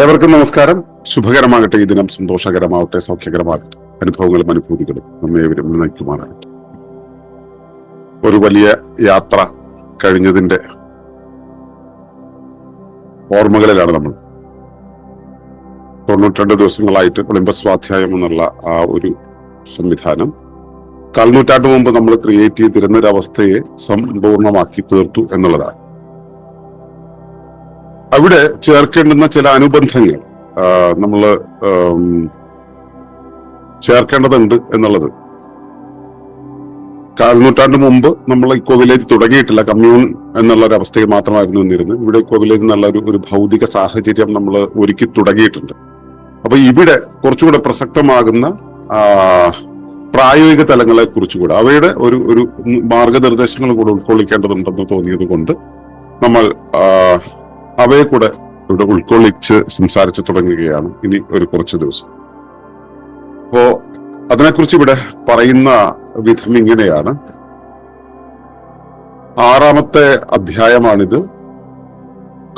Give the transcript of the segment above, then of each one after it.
ഏവർക്കും നമസ്കാരം. ശുഭകരമാകട്ടെ ഈ ദിനം, സന്തോഷകരമാവട്ടെ, സൗഖ്യകരമാകട്ടെ. അനുഭവങ്ങളും അനുഭൂതികളും നമ്മെ നയിക്കുമാറാകട്ടെ. ഒരു വലിയ യാത്ര കഴിഞ്ഞതിന്റെ ഓർമ്മകളിലാണ് നമ്മൾ. 92 ദിവസങ്ങളായിട്ട് ഒളിമ്പസ് സ്വാധ്യായം എന്നുള്ള ആ ഒരു സംവിധാനം കാൽനൂറ്റാണ്ട് മുമ്പ് നമ്മൾ ക്രിയേറ്റ് ചെയ്തിരുന്ന ഒരു അവസ്ഥയെ സമ്പൂർണമാക്കി തീർത്തു എന്നുള്ളതാണ്. അവിടെ ചേർക്കേണ്ടുന്ന ചില അനുബന്ധങ്ങൾ നമ്മൾ ചേർക്കേണ്ടതുണ്ട് എന്നുള്ളത്. കാൽനൂറ്റാണ്ട് മുമ്പ് നമ്മൾ ഇക്കോ വില്ലേജ് തുടങ്ങിയിട്ടില്ല, കമ്മ്യൂൺ എന്നുള്ള ഒരു അവസ്ഥയിൽ മാത്രമായിരുന്നു നിന്നിരുന്നത്. ഇവിടെ ഇക്കോ വില്ലേജ് എന്നുള്ള ഒരു ഭൗതിക സാഹചര്യം നമ്മൾ ഒരുക്കി തുടങ്ങിയിട്ടുണ്ട്. അപ്പൊ ഇവിടെ കുറച്ചുകൂടെ പ്രസക്തമാകുന്ന പ്രായോഗിക തലങ്ങളെ കുറിച്ചുകൂടെ അവയുടെ ഒരു മാർഗനിർദ്ദേശങ്ങൾ കൂടെ ഉൾക്കൊള്ളിക്കേണ്ടതുണ്ടെന്ന് തോന്നിയത് കൊണ്ട് നമ്മൾ അവയെ കൂടെ ഇവിടെ ഉൾക്കൊള്ളിച്ച് സംസാരിച്ചു തുടങ്ങുകയാണ് ഇനി ഒരു കുറച്ച് ദിവസം. അപ്പോ അതിനെക്കുറിച്ച് ഇവിടെ പറയുന്ന വിധം ഇങ്ങനെയാണ്. 6ാമത്തെ അധ്യായമാണിത്.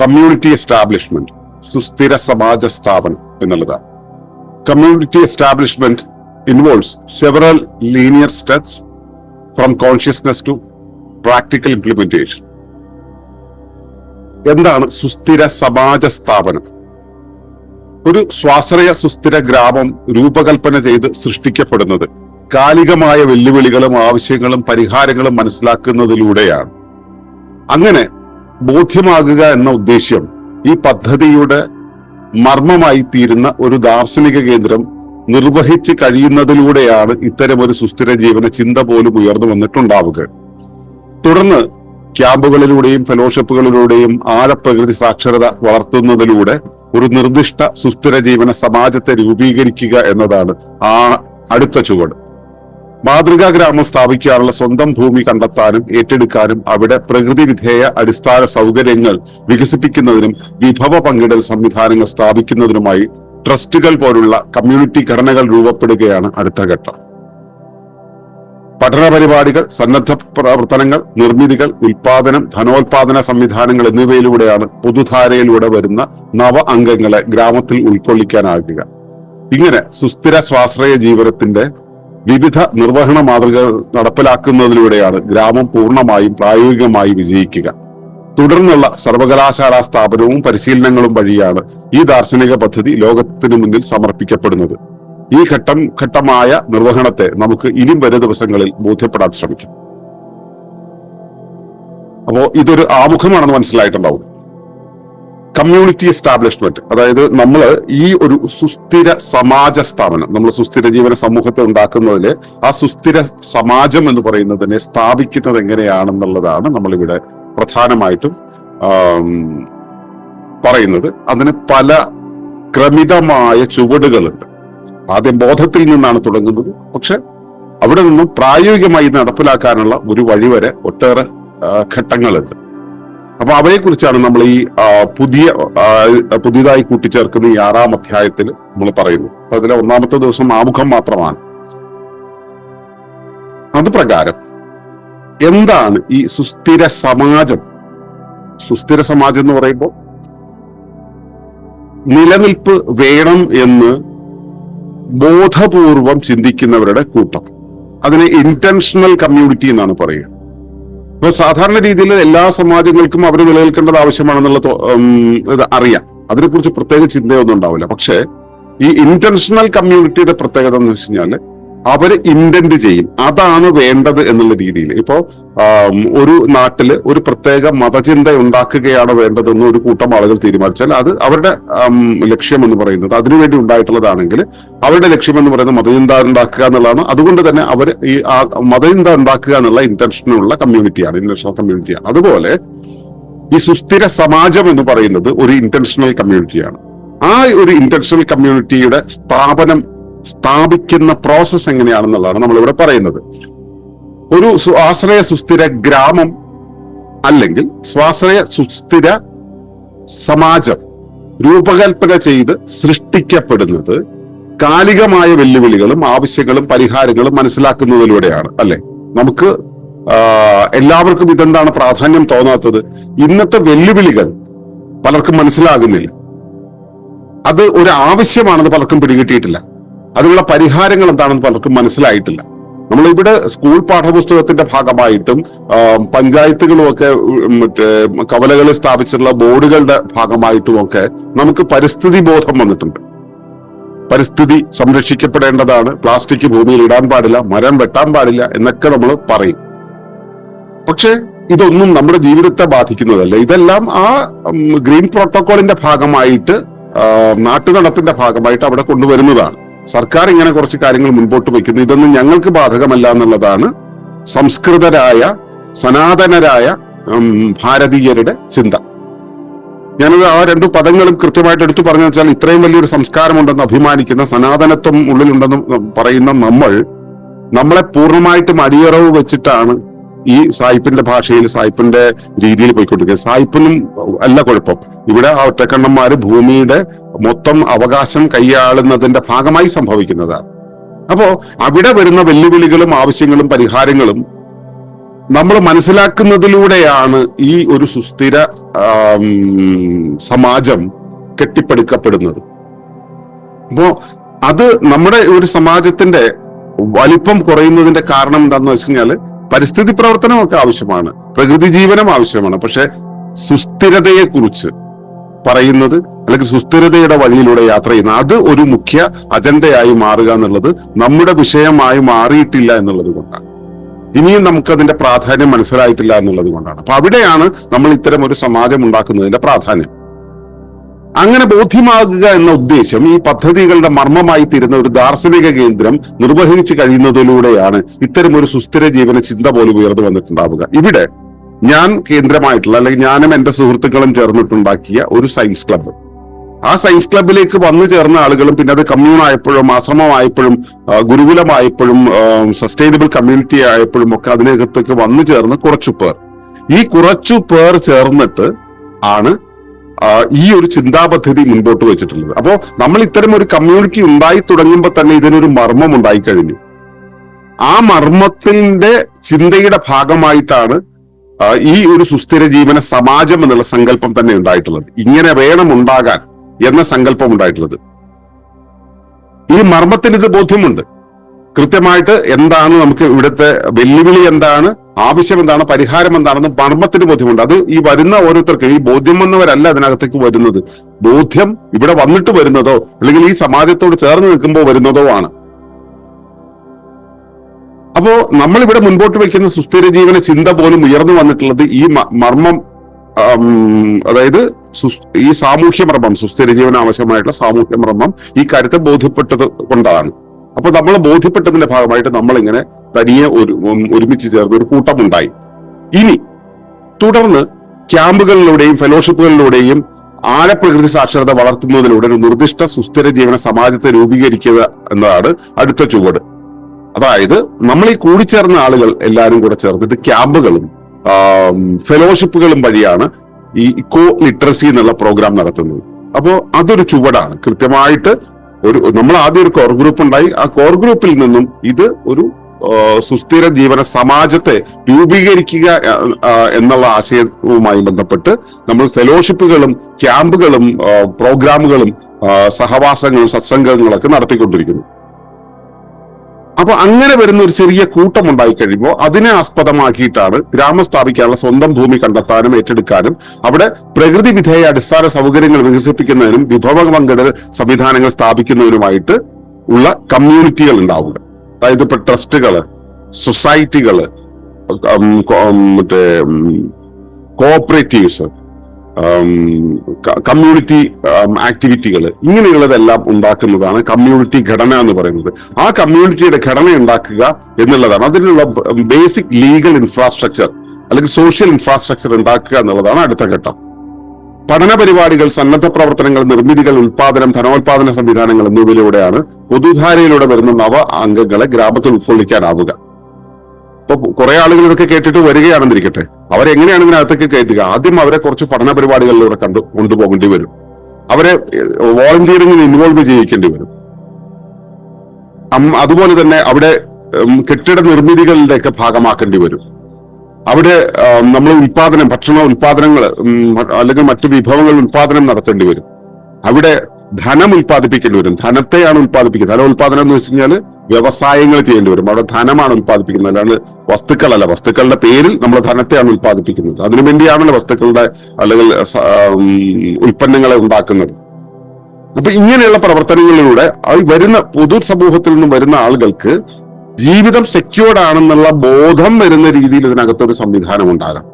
കമ്മ്യൂണിറ്റി എസ്റ്റാബ്ലിഷ്മെന്റ്, സുസ്ഥിര സമാജ സ്ഥാപനം എന്നുള്ളതാണ്. Community establishment involves several linear steps from consciousness to practical implementation. എന്താണ് സുസ്ഥിര സമാജ സ്ഥാപനം? ഒരു സ്വാശ്രയ സുസ്ഥിര ഗ്രാമം രൂപകൽപ്പന ചെയ്ത് സൃഷ്ടിക്കപ്പെടുന്നത് കാലികമായ വെല്ലുവിളികളും ആവശ്യങ്ങളും പരിഹാരങ്ങളും മനസ്സിലാക്കുന്നതിലൂടെയാണ്. അങ്ങനെ ബോധ്യമാകുക എന്ന ഉദ്ദേശ്യം ഈ പദ്ധതിയുടെ മർമ്മമായി തീരുന്ന ഒരു ദാർശനിക കേന്ദ്രം നിർവഹിച്ച് കഴിയുന്നതിലൂടെയാണ് ഇത്തരം ഒരു സുസ്ഥിര ജീവന ചിന്ത പോലും ഉയർന്നു വന്നിട്ടുണ്ടാവുക. തുടർന്ന് ക്യാമ്പുകളിലൂടെയും ഫെലോഷിപ്പുകളിലൂടെയും ആഴപ്രകൃതി സാക്ഷരത വളർത്തുന്നതിലൂടെ ഒരു നിർദ്ദിഷ്ട സുസ്ഥിര ജീവന സമാജത്തെ രൂപീകരിക്കുക എന്നതാണ് ആ അടുത്ത ചുവട്. മാതൃകാ ഗ്രാമം സ്ഥാപിക്കാനുള്ള സ്വന്തം ഭൂമി കണ്ടെത്താനും ഏറ്റെടുക്കാനും അവിടെ പ്രകൃതി വിധേയ അടിസ്ഥാന സൗകര്യങ്ങൾ വികസിപ്പിക്കുന്നതിനും വിഭവ പങ്കിടൽ സംവിധാനങ്ങൾ സ്ഥാപിക്കുന്നതിനുമായി ട്രസ്റ്റുകൾ പോലുള്ള കമ്മ്യൂണിറ്റി ഘടനകൾ രൂപപ്പെടുകയാണ് അടുത്ത ഘട്ടം. പഠന പരിപാടികൾ, സന്നദ്ധ പ്രവർത്തനങ്ങൾ, നിർമ്മിതികൾ, ഉൽപാദനം, ധനോൽപാദന സംവിധാനങ്ങൾ എന്നിവയിലൂടെയാണ് പൊതുധാരയിലൂടെ വരുന്ന നവ അംഗങ്ങളെ ഗ്രാമത്തിൽ ഉൾക്കൊള്ളിക്കാനാകുക. ഇങ്ങനെ സുസ്ഥിര സ്വാശ്രയ ജീവനത്തിന്റെ വിവിധ നിർവഹണ മാതൃകകൾ നടപ്പിലാക്കുന്നതിലൂടെയാണ് ഗ്രാമം പൂർണ്ണമായും പ്രായോഗികമായി വിജയിക്കുക. തുടർന്നുള്ള സർവകലാശാലാ സ്ഥാപനവും പരിശീലനങ്ങളും വഴിയാണ് ഈ ദാർശനിക പദ്ധതി ലോകത്തിനു മുന്നിൽ സമർപ്പിക്കപ്പെടുന്നത്. ഈ ഘട്ടമായ നിർവഹണത്തെ നമുക്ക് ഇനിയും വരും ദിവസങ്ങളിൽ ബോധ്യപ്പെടാൻ ശ്രമിക്കും. അപ്പോ ഇതൊരു ആമുഖമാണെന്ന് മനസ്സിലായിട്ടുണ്ടാവും. കമ്മ്യൂണിറ്റി എസ്റ്റാബ്ലിഷ്മെന്റ്, അതായത് നമ്മൾ ഈ ഒരു സുസ്ഥിര സമാജ സ്ഥാപനം, നമ്മൾ സുസ്ഥിര ജീവന സമൂഹത്തെ ഉണ്ടാക്കുന്നതില് ആ സുസ്ഥിര സമാജം എന്ന് പറയുന്നതിനെ സ്ഥാപിക്കുന്നത് എങ്ങനെയാണെന്നുള്ളതാണ് നമ്മളിവിടെ പ്രധാനമായിട്ടും പറയുന്നത്. അതിന് പല ക്രമിതമായ ചുവടുകളുണ്ട്. ആദ്യം ബോധത്തിൽ നിന്നാണ് തുടങ്ങുന്നത്, പക്ഷെ അവിടെ നിന്നും പ്രായോഗികമായി നടപ്പിലാക്കാനുള്ള ഒരു വഴിവരെ ഒട്ടേറെ ഘട്ടങ്ങളുണ്ട്. അപ്പൊ അവയെക്കുറിച്ചാണ് നമ്മൾ ഈ പുതിയതായി കൂട്ടിച്ചേർക്കുന്ന ഈ 6ാം അധ്യായത്തിൽ നമ്മൾ പറയുന്നത്. അപ്പൊ അതിലെ 1ാമത്തെ ദിവസം ആമുഖം മാത്രമാണ്. അത് പ്രകാരം എന്താണ് ഈ സുസ്ഥിര സമാജം? സുസ്ഥിര സമാജം എന്ന് പറയുമ്പോൾ നിലനിൽപ്പ് വേണം എന്ന് ബോധപൂർവം ചിന്തിക്കുന്നവരുടെ കൂട്ടം. അതിനെ ഇന്റൻഷണൽ കമ്മ്യൂണിറ്റി എന്നാണ് പറയുക. അപ്പൊ സാധാരണ രീതിയിൽ എല്ലാ സമാജങ്ങൾക്കും അവർ നിലനിൽക്കേണ്ടത് ആവശ്യമാണെന്നുള്ള ഇത് അറിയാം. അതിനെക്കുറിച്ച് പ്രത്യേക ചിന്തയൊന്നും ഉണ്ടാവില്ല. പക്ഷെ ഈ ഇന്റൻഷണൽ കമ്മ്യൂണിറ്റിയുടെ പ്രത്യേകത എന്ന് വെച്ച് കഴിഞ്ഞാല് അവര് ഇന്റന്റ് ചെയ്യും, അതാണ് വേണ്ടത് എന്നുള്ള രീതിയിൽ. ഇപ്പോ ഒരു നാട്ടില് ഒരു പ്രത്യേക മതചിന്ത ഉണ്ടാക്കുകയാണ് വേണ്ടതെന്ന് ഒരു കൂട്ടം ആളുകൾ തീരുമാനിച്ചാൽ അത് അവരുടെ ലക്ഷ്യം എന്ന് പറയുന്നത് അതിനുവേണ്ടി ഉണ്ടായിട്ടുള്ളതാണെങ്കിൽ അവരുടെ ലക്ഷ്യം എന്ന് പറയുന്നത് മതചിന്ത ഉണ്ടാക്കുക എന്നുള്ളതാണ്. അതുകൊണ്ട് തന്നെ അവർ ഈ മതചിന്ത ഉണ്ടാക്കുക എന്നുള്ള ഇന്റൻഷനുള്ള കമ്മ്യൂണിറ്റിയാണ്, ഇന്റൻഷണൽ കമ്മ്യൂണിറ്റിയാണ്. അതുപോലെ ഈ സുസ്ഥിര സമാജം എന്ന് പറയുന്നത് ഒരു ഇന്റൻഷണൽ കമ്മ്യൂണിറ്റിയാണ്. ആ ഒരു ഇന്റൻഷണൽ കമ്മ്യൂണിറ്റിയുടെ സ്ഥാപിക്കുന്ന പ്രോസസ് എങ്ങനെയാണെന്നുള്ളതാണ് നമ്മളിവിടെ പറയുന്നത്. ഒരു സ്വാശ്രയ സുസ്ഥിര ഗ്രാമം അല്ലെങ്കിൽ സ്വാശ്രയ സുസ്ഥിര സമാജം രൂപകൽപ്പന ചെയ്ത് സൃഷ്ടിക്കപ്പെടുന്നത് കാലികമായ വെല്ലുവിളികളും ആവശ്യങ്ങളും പരിഹാരങ്ങളും മനസ്സിലാക്കുന്നതിലൂടെയാണ്. അല്ലെ, നമുക്ക് എല്ലാവർക്കും ഇതെന്താണ് പ്രാധാന്യം തോന്നാത്തത്? ഇന്നത്തെ വെല്ലുവിളികൾ പലർക്കും മനസ്സിലാകുന്നില്ല. അത് ഒരു ആവശ്യമാണെന്ന് പലർക്കും പിടികിട്ടിയിട്ടില്ല. അതിനുള്ള പരിഹാരങ്ങൾ എന്താണെന്ന് പലർക്കും മനസ്സിലായിട്ടില്ല. നമ്മളിവിടെ സ്കൂൾ പാഠപുസ്തകത്തിന്റെ ഭാഗമായിട്ടും പഞ്ചായത്തുകളും ഒക്കെ മറ്റേ കവലകളിൽ സ്ഥാപിച്ചിട്ടുള്ള ബോർഡുകളുടെ ഭാഗമായിട്ടും ഒക്കെ നമുക്ക് പരിസ്ഥിതി ബോധം വന്നിട്ടുണ്ട്. പരിസ്ഥിതി സംരക്ഷിക്കപ്പെടേണ്ടതാണ്, പ്ലാസ്റ്റിക് ഭൂമിയിൽ ഇടാൻ പാടില്ല, മരം വെട്ടാൻ പാടില്ല എന്നൊക്കെ നമ്മൾ പറയും. പക്ഷെ ഇതൊന്നും നമ്മുടെ ജീവിതത്തെ ബാധിക്കുന്നതല്ല. ഇതെല്ലാം ആ ഗ്രീൻ പ്രോട്ടോകോളിന്റെ ഭാഗമായിട്ട്, നാട്ടുനടപ്പിന്റെ ഭാഗമായിട്ട് അവിടെ കൊണ്ടുവരുന്നതാണ്. സർക്കാർ ഇങ്ങനെ കുറച്ച് കാര്യങ്ങൾ മുൻപോട്ട് വയ്ക്കുന്നു. ഇതൊന്നും ഞങ്ങൾക്ക് ബാധകമല്ല എന്നുള്ളതാണ് സംസ്കൃതരായ സനാതനരായ ഭാരതീയരുടെ ചിന്ത. ഞാനത് ആ രണ്ടു പദങ്ങളും കൃത്യമായിട്ട് എടുത്തു പറഞ്ഞു വെച്ചാൽ, ഇത്രയും വലിയൊരു സംസ്കാരമുണ്ടെന്ന് അഭിമാനിക്കുന്ന, സനാതനത്വം ഉള്ളിലുണ്ടെന്ന് പറയുന്ന നമ്മളെ പൂർണ്ണമായിട്ടും അടിയറവ് വെച്ചിട്ടാണ് ഈ സായിപ്പിന്റെ ഭാഷയിൽ, സായിപ്പിന്റെ രീതിയിൽ പോയിക്കൊണ്ടിരിക്കുന്നത്. സായിപ്പിനും അല്ല കുഴപ്പം, ഇവിടെ ആ ഒറ്റക്കണ്ണന്മാര് ഭൂമിയുടെ മൊത്തം അവകാശം കൈയാളുന്നതിന്റെ ഭാഗമായി സംഭവിക്കുന്നതാണ്. അപ്പോ അവിടെ വരുന്ന വെല്ലുവിളികളും ആവശ്യങ്ങളും പരിഹാരങ്ങളും നമ്മൾ മനസ്സിലാക്കുന്നതിലൂടെയാണ് ഈ ഒരു സുസ്ഥിര സമാജം കെട്ടിപ്പടുക്കപ്പെടുന്നത്. അപ്പോ അത് നമ്മുടെ ഒരു സമാജത്തിന്റെ വലിപ്പം കുറയുന്നതിന്റെ കാരണം എന്താണെന്ന് വെച്ച് കഴിഞ്ഞാല്, പരിസ്ഥിതി പ്രവർത്തനമൊക്കെ ആവശ്യമാണ്, പ്രകൃതി ജീവനം ആവശ്യമാണ്. പക്ഷെ സുസ്ഥിരതയെ കുറിച്ച് പറയുന്നത്, അല്ലെങ്കിൽ സുസ്ഥിരതയുടെ വഴിയിലൂടെ യാത്ര ചെയ്യുന്ന അത് ഒരു മുഖ്യ അജണ്ടയായി മാറുക എന്നുള്ളത് നമ്മുടെ വിഷയമായി മാറിയിട്ടില്ല എന്നുള്ളത് കൊണ്ടാണ്. ഇനിയും നമുക്കതിന്റെ പ്രാധാന്യം മനസ്സിലായിട്ടില്ല എന്നുള്ളത് കൊണ്ടാണ്. അപ്പൊ അവിടെയാണ് നമ്മൾ ഇത്തരം ഒരു സമാജം ഉണ്ടാക്കുന്നതിന്റെ പ്രാധാന്യം. അങ്ങനെ ബോധ്യമാകുക എന്ന ഉദ്ദേശം ഈ പദ്ധതികളുടെ മർമ്മമായി തീരുന്ന ഒരു ദാർശനിക കേന്ദ്രം നിർവഹിച്ചു കഴിയുന്നതിലൂടെയാണ് ഇത്തരം ഒരു സുസ്ഥിര ജീവന ചിന്ത പോലും ഉയർന്നു വന്നിട്ടുണ്ടാവുക. ഇവിടെ ഞാൻ കേന്ദ്രമായിട്ടുള്ള, അല്ലെങ്കിൽ ഞാനും എന്റെ സുഹൃത്തുക്കളും ചേർന്നിട്ടുണ്ടാക്കിയ ഒരു സയൻസ് ക്ലബ്ബ്, ആ സയൻസ് ക്ലബിലേക്ക് വന്നു ചേർന്ന ആളുകളും പിന്നെ അത് കമ്മ്യൂണായപ്പോഴും, ആശ്രമമായപ്പോഴും, ഗുരുകുലമായപ്പോഴും, സസ്റ്റൈനബിൾ കമ്മ്യൂണിറ്റി ആയപ്പോഴും ഒക്കെ അതിനകത്തേക്ക് വന്നു ചേർന്ന് ഈ കുറച്ചു പേർ ചേർന്നിട്ട് ആണ് ഈ ഒരു ചിന്താപദ്ധതി മുൻപോട്ട് വെച്ചിട്ടുള്ളത്. അപ്പോ നമ്മൾ ഇത്തരം ഒരു കമ്മ്യൂണിറ്റി ഉണ്ടായി തുടങ്ങുമ്പോൾ തന്നെ ഇതിനൊരു മർമ്മം ഉണ്ടായി കഴിഞ്ഞു. ആ മർമ്മത്തിന്റെ ചിന്തയുടെ ഭാഗമായിട്ടാണ് ഈ ഒരു സുസ്ഥിര ജീവന സമാജം എന്നുള്ള സങ്കല്പം തന്നെ ഉണ്ടായിട്ടുള്ളത്. ഇങ്ങനെ വേണം ഉണ്ടാകാൻ എന്ന സങ്കല്പം ഉണ്ടായിട്ടുള്ളത്. ഈ മർമ്മത്തിന് ഇത് ബോധ്യമുണ്ട് കൃത്യമായിട്ട്. എന്താണ് നമുക്ക് ഇവിടുത്തെ വെല്ലുവിളി, എന്താണ് ആവശ്യം, എന്താണ് പരിഹാരം, എന്താണെന്ന് മർമ്മത്തിന് ബോധ്യമുണ്ട്. അത് ഈ വരുന്ന ഓരോരുത്തർക്കും, ഈ ബോധ്യം വന്നവരല്ല അതിനകത്തേക്ക് വരുന്നത്, ബോധ്യം ഇവിടെ വന്നിട്ട് വരുന്നതോ അല്ലെങ്കിൽ ഈ സമാജത്തോട് ചേർന്ന് നിൽക്കുമ്പോൾ വരുന്നതോ ആണ്. അപ്പോ നമ്മളിവിടെ മുൻപോട്ട് വയ്ക്കുന്ന സുസ്ഥിര ജീവന ചിന്ത പോലും ഉയർന്നു വന്നിട്ടുള്ളത് ഈ മർമ്മം, അതായത് ഈ സാമൂഹ്യ മർമ്മം, സുസ്ഥിര ജീവന ആവശ്യമായിട്ടുള്ള സാമൂഹ്യ മർമ്മം ഈ കാര്യത്തെ ബോധ്യപ്പെട്ടത് കൊണ്ടാണ്. അപ്പൊ നമ്മൾ ബോധ്യപ്പെട്ടതിന്റെ ഭാഗമായിട്ട് നമ്മളിങ്ങനെ തനിയെ ഒരുമിച്ച് ചേർന്ന് ഒരു കൂട്ടമുണ്ടായി. ഇനി തുടർന്ന് ക്യാമ്പുകളിലൂടെയും ഫെലോഷിപ്പുകളിലൂടെയും ആഴപ്രകൃതി സാക്ഷരത വളർത്തുന്നതിലൂടെ ഒരു നിർദ്ദിഷ്ട സുസ്ഥിര ജീവന സമാജത്തെ രൂപീകരിക്കുക എന്നതാണ് അടുത്ത ചുവട്. അതായത് നമ്മൾ ഈ കൂടിച്ചേർന്ന ആളുകൾ എല്ലാവരും കൂടെ ചേർന്നിട്ട് ക്യാമ്പുകളും ഫെലോഷിപ്പുകളും വഴിയാണ് ഈ ഇക്കോ ലിറ്ററസി എന്നുള്ള പ്രോഗ്രാം നടത്തുന്നത്. അപ്പോ അതൊരു ചുവടാണ്. കൃത്യമായിട്ട് നമ്മൾ ആദ്യം ഒരു കോർ ഗ്രൂപ്പ് ഉണ്ടായി. ആ കോർ ഗ്രൂപ്പിൽ നിന്നും ഇത് ഒരു സുസ്ഥിര ജീവന സമാജത്തെ രൂപീകരിക്കുക എന്നുള്ള ആശയവുമായി ബന്ധപ്പെട്ട് നമ്മൾ ഫെലോഷിപ്പുകളും ക്യാമ്പുകളും പ്രോഗ്രാമുകളും സഹവാസങ്ങളും സത്സംഗങ്ങളൊക്കെ നടത്തിക്കൊണ്ടിരിക്കുന്നു. അപ്പൊ അങ്ങനെ വരുന്ന ഒരു ചെറിയ കൂട്ടം ഉണ്ടായി കഴിയുമ്പോൾ അതിനെ ആസ്പദമാക്കിയിട്ടാണ് ഗ്രാമം സ്ഥാപിക്കാനുള്ള സ്വന്തം ഭൂമി കണ്ടെത്താനും ഏറ്റെടുക്കാനും അവിടെ പ്രകൃതി വിധേയ അടിസ്ഥാന സൗകര്യങ്ങൾ വികസിപ്പിക്കുന്നതിനും വിഭവ പങ്കിടൽ സംവിധാനങ്ങൾ സ്ഥാപിക്കുന്നതിനുമായിട്ട് ഉള്ള കമ്മ്യൂണിറ്റികൾ ഉണ്ടാവുക. അതായത് ഇപ്പൊ ട്രസ്റ്റുകള്, സൊസൈറ്റികള്, മറ്റേ കോഓപ്പറേറ്റീവ്സ്, കമ്മ്യൂണിറ്റി ആക്ടിവിറ്റികൾ, ഇങ്ങനെയുള്ളതെല്ലാം ഉണ്ടാക്കുന്നതാണ് കമ്മ്യൂണിറ്റി ഘടന എന്ന് പറയുന്നത്. ആ കമ്മ്യൂണിറ്റിയുടെ ഘടന ഉണ്ടാക്കുക എന്നുള്ളതാണ്, അതിനുള്ള ബേസിക് ലീഗൽ ഇൻഫ്രാസ്ട്രക്ചർ അല്ലെങ്കിൽ സോഷ്യൽ ഇൻഫ്രാസ്ട്രക്ചർ ഉണ്ടാക്കുക എന്നുള്ളതാണ് അടുത്ത ഘട്ടം. പഠന പരിപാടികൾ, സന്നദ്ധ പ്രവർത്തനങ്ങൾ, നിർമ്മിതികൾ, ഉൽപാദനം, ധനോൽപാദന സംവിധാനങ്ങൾ എന്നിവയിലൂടെയാണ് പൊതുധാരയിലൂടെ വരുന്ന നവ അംഗങ്ങളെ ഗ്രാമത്തിൽ ഉൾക്കൊള്ളിക്കാനാവുക. ഇപ്പൊ കുറെ ആളുകൾ ഇതൊക്കെ കേട്ടിട്ട് വരികയാണെന്നിരിക്കട്ടെ, അവരെങ്ങനെയാണ് ഇതിനകത്തേക്ക് കയറ്റുക? ആദ്യം അവരെ കുറച്ച് പഠന പരിപാടികളിലൂടെ കൊണ്ടുപോകേണ്ടി വരും. അവരെ വോളണ്ടിയറിംഗിൽ ഇൻവോൾവ് ചെയ്യിക്കേണ്ടി വരും. അതുപോലെ തന്നെ അവിടെ കെട്ടിട നിർമ്മിതികളുടെയൊക്കെ ഭാഗമാക്കേണ്ടി വരും. അവിടെ നമ്മൾ ഭക്ഷണ ഉൽപാദനങ്ങൾ അല്ലെങ്കിൽ മറ്റു വിഭവങ്ങൾ ഉൽപാദനം നടത്തേണ്ടി വരും. അവിടെ ധനം ഉൽപ്പാദിപ്പിക്കേണ്ടി വരും. ധനത്തെയാണ് ഉൽപ്പാദിപ്പിക്കുന്നത്. ധന ഉൽപാദനം എന്ന് വെച്ച് കഴിഞ്ഞാൽ വ്യവസായങ്ങൾ ചെയ്യേണ്ടി വരും. അവിടെ ധനമാണ് ഉൽപ്പാദിപ്പിക്കുന്നത്, അല്ലാണ്ട് വസ്തുക്കളല്ല. വസ്തുക്കളുടെ പേരിൽ നമ്മൾ ധനത്തെയാണ് ഉൽപ്പാദിപ്പിക്കുന്നത്. അതിനുവേണ്ടിയാണല്ലോ വസ്തുക്കളുടെ അല്ലെങ്കിൽ ഉൽപ്പന്നങ്ങളെ ഉണ്ടാക്കുന്നത്. അപ്പൊ ഇങ്ങനെയുള്ള പ്രവർത്തനങ്ങളിലൂടെ വരുന്ന പൊതുസമൂഹത്തിൽ നിന്നും വരുന്ന ആളുകൾക്ക് ജീവിതം സെക്യൂർഡ് ആണെന്നുള്ള ബോധം വരുന്ന രീതിയിൽ ഇതിനകത്തൊരു സംവിധാനം ഉണ്ടാകണം.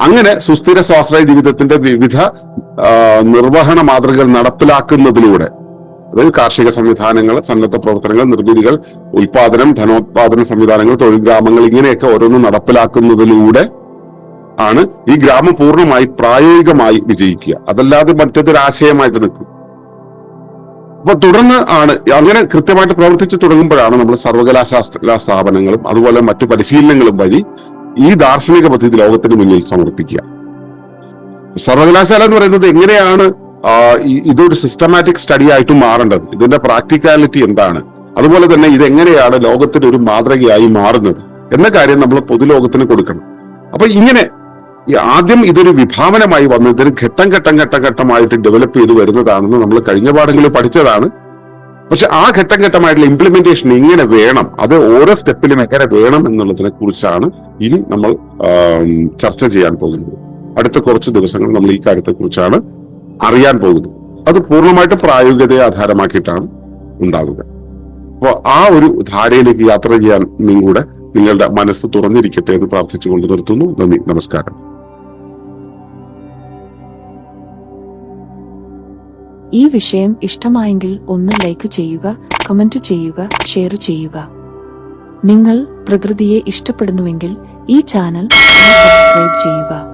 അങ്ങനെ സുസ്ഥിര സ്വാശ്രയ ജീവിതത്തിന്റെ വിവിധ നിർവഹണ മാതൃകകൾ നടപ്പിലാക്കുന്നതിലൂടെ, അതായത് കാർഷിക സംവിധാനങ്ങൾ, സന്നദ്ധ പ്രവർത്തനങ്ങൾ, നിർമ്മിതികൾ, ഉൽപാദനം, ധനോത്പാദന സംവിധാനങ്ങൾ, തൊഴിൽ ഗ്രാമങ്ങൾ, ഇങ്ങനെയൊക്കെ ഓരോന്നും നടപ്പിലാക്കുന്നതിലൂടെ ആണ് ഈ ഗ്രാമം പൂർണ്ണമായി പ്രായോഗികമായി വിജയിക്കുക. അതല്ലാതെ മറ്റൊരാശയമായിട്ട് നിൽക്കും. അപ്പൊ തുടർന്ന് ആണ് അങ്ങനെ കൃത്യമായിട്ട് പ്രവർത്തിച്ചു തുടങ്ങുമ്പോഴാണ് നമ്മൾ സർവകലാശാല സ്ഥാപനങ്ങളും അതുപോലെ മറ്റു പരിശീലനങ്ങളും വഴി ഈ ദാർശനിക പദ്ധതി ലോകത്തിന് മുന്നിൽ സമർപ്പിക്കുക. സർവകലാശാല എന്ന് പറയുന്നത് എങ്ങനെയാണ് ഇതൊരു സിസ്റ്റമാറ്റിക് സ്റ്റഡി ആയിട്ട് മാറേണ്ടത്, ഇതിന്റെ പ്രാക്ടിക്കാലിറ്റി എന്താണ്, അതുപോലെ തന്നെ ഇതെങ്ങനെയാണ് ലോകത്തിന് ഒരു മാതൃകയായി മാറുന്നത് എന്ന കാര്യം നമ്മൾ പൊതുലോകത്തിന് കൊടുക്കണം. അപ്പൊ ഇങ്ങനെ ആദ്യം ഇതൊരു വിഭാവനമായി വന്നതിന് ഘട്ടമായിട്ട് ഡെവലപ്പ് ചെയ്ത് വരുന്നതാണെന്ന് നമ്മൾ കഴിഞ്ഞ പാഠങ്ങളിൽ പഠിച്ചതാണ്. പക്ഷെ ആ ഘട്ടമായിട്ടുള്ള ഇംപ്ലിമെന്റേഷൻ എങ്ങനെ വേണം, അത് ഓരോ സ്റ്റെപ്പിലും എങ്ങനെ വേണം എന്നുള്ളതിനെ കുറിച്ചാണ് ഇനി നമ്മൾ ചർച്ച ചെയ്യാൻ പോകുന്നത്. അടുത്ത കുറച്ച് ദിവസങ്ങൾ നമ്മൾ ഈ കാര്യത്തെ കുറിച്ചാണ് അറിയാൻ പോകുന്നത്. അത് പൂർണ്ണമായിട്ടും പ്രായോഗികതയെ ആധാരമാക്കിയിട്ടാണ് ഉണ്ടാവുക. അപ്പോൾ ആ ഒരു ധാരയിലേക്ക് യാത്ര ചെയ്യാൻ കൂടെ നിങ്ങളുടെ മനസ്സ് തുറന്നിരിക്കട്ടെ എന്ന് പ്രാർത്ഥിച്ചുകൊണ്ട് നിർത്തുന്നു. നന്ദി, നമസ്കാരം. ഈ വിഷയം ഇഷ്ടമായെങ്കിൽ ഒന്ന് ലൈക്ക് ചെയ്യുക, കമന്റ് ചെയ്യുക, ഷെയർ ചെയ്യുക. നിങ്ങൾ പ്രകൃതിയെ ഇഷ്ടപ്പെടുന്നുവെങ്കിൽ ഈ ചാനൽ സബ്സ്ക്രൈബ് ചെയ്യുക.